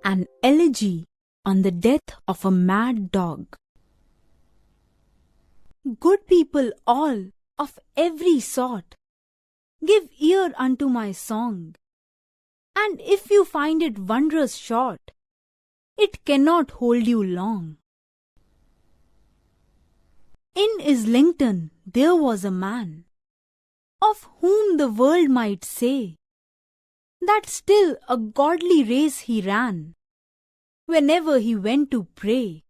An Elegy on the Death of a Mad Dog. Good people all, of every sort, give ear unto my song, and if you find it wondrous short, it cannot hold you long. In Islington there was a man, of whom the world might say, that still a godly race he ran, whenever he went to pray.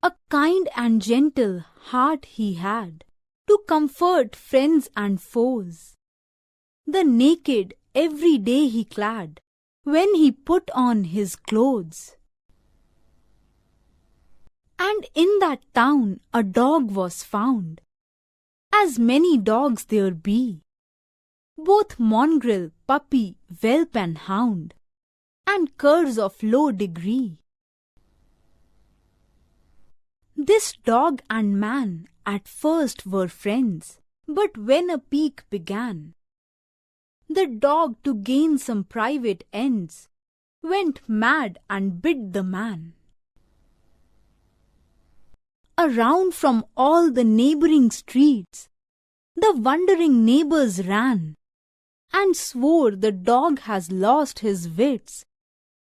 A kind and gentle heart he had, to comfort friends and foes. The naked every day he clad, when he put on his clothes. And in that town a dog was found, as many dogs there be, both mongrel, puppy, whelp and hound, and curs of low degree. This dog and man at first were friends, but when a pique began, the dog to gain some private ends went mad and bit the man. Around from all the neighbouring streets the wondering neighbours ran, and swore the dog has lost his wits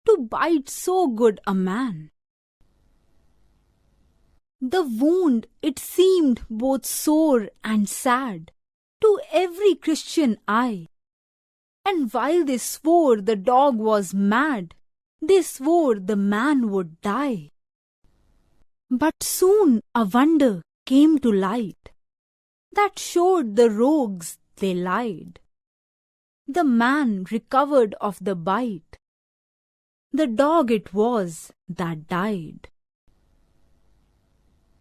to bite so good a man. The wound it seemed both sore and sad to every Christian eye, and while they swore the dog was mad, they swore the man would die. But soon a wonder came to light, that showed the rogues they lied. The man recovered of the bite, the dog it was that died.